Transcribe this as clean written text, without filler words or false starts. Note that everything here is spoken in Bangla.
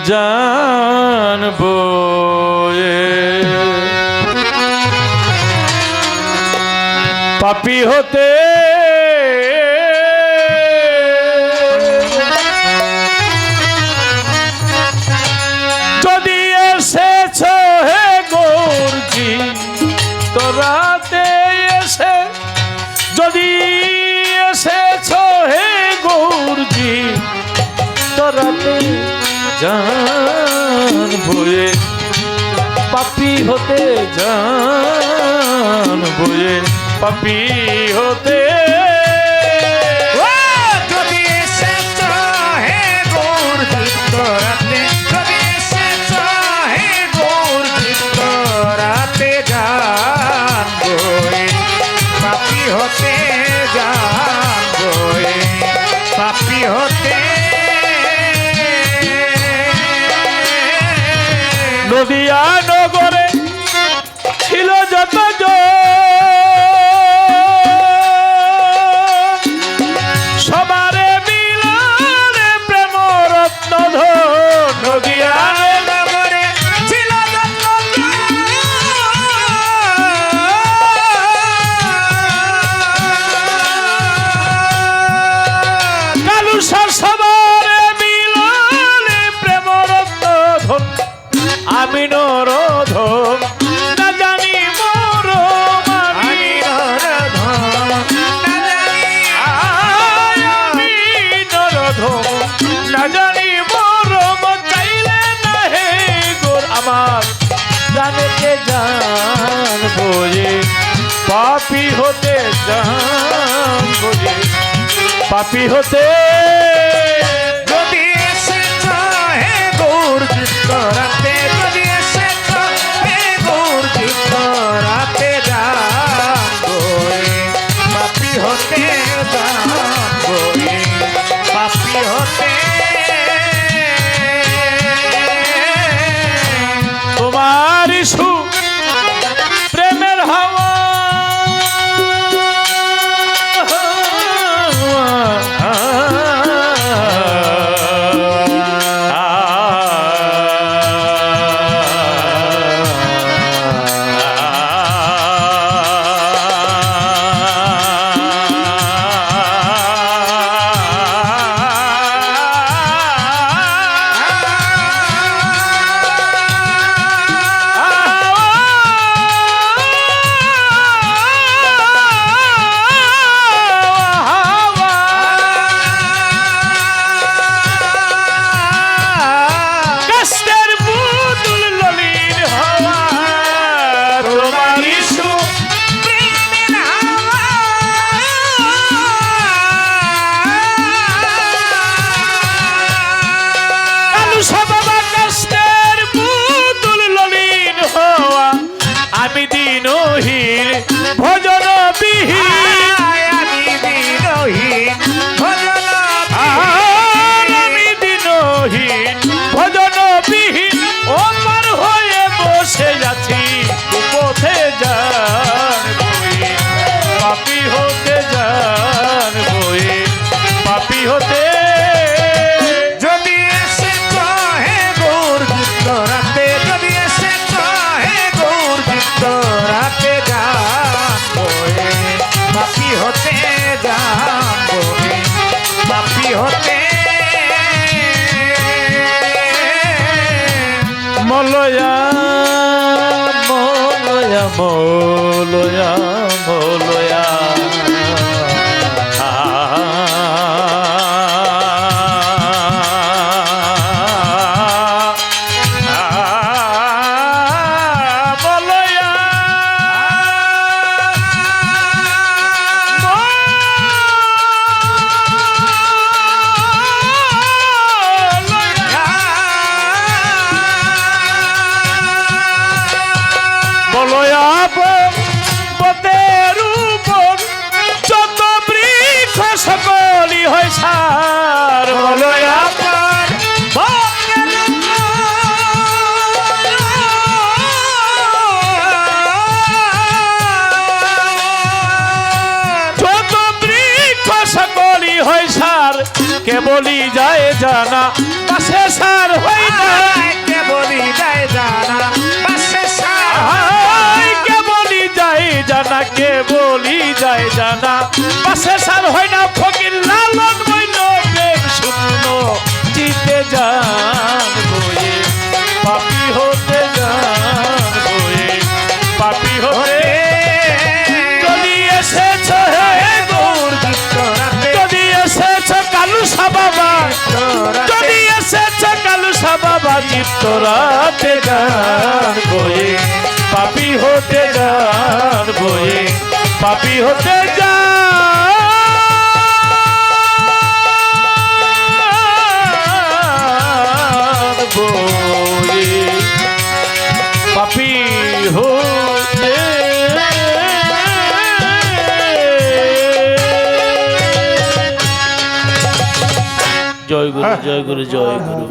জানবো পাপী হতে যদি এসেছ হে গৌরজি তোরাতে এসে যদি এসেছ হে গৌরজি তোরাতে জানবো পাপী হতে জানবো পাপী হতে যদি এসেছ হে গৌরজি তোরাতে যদি এসেছ হে গৌরজি তোরাতে জানবো পাপী হতে জানবো পাপী হতে নদিয়া নগরে ছিল যত সবারে মিলনে প্রেম রত্ন নদিয়া নগরে ছিল কালুসা সবারে মিলনে প্রেম রত্ন আমি নরধম না জানি মোর আমি নরধম আমি নরধম না জানি মোর চাইলে না হে গোর আমার জানেতে জানবো পাপী হতে জানবো পাপী হতে যদি এসেছ হে গৌরজি তোরাতে যদি এসেছ হে গৌরজি তোরাতে জানবো পাপী হতে জানবো পাপী হতে তোমার ইস্যু প্রেমের হাওয়া আমি দিনহীন ভজন বিহীন আমি দিনহীন ভজন আমি দিনহীন ভজন বিহীন ওপার হয়ে বসে যাচ্ছি পথে জানবো পাপী হতে জানবো পাপী হতে যদি এসেছ হে গৌরজি তোরাতে যদি এসেছ হে গৌরজি তোরাতে জানবো পাপী হতে জানবো পাপী হতে মলয়া মলয়া মলয়া মলয়া কেবলই যায় জানা পাশে সার হই না কে বলি যায় জানা পাশে সার আই কে বলি যায় জানা কে বলি যায় জানা পাশে সার হয় না ফকির লালন বইল প্রেম শূন্য জিতে যান বয়ে পাপি হতে যান বয়ে পাপি হতে যদি এসেছ হে গৌর যদি এসেছ কালু বাবা যদি এসেছ কালু বাবা চিত্তরাতে গান বয়ে পাপি হতে যান বয়ে পাপি হতে যান বয়ে পাপি হতে জয় গুরু জয় গুরু জয় গুরু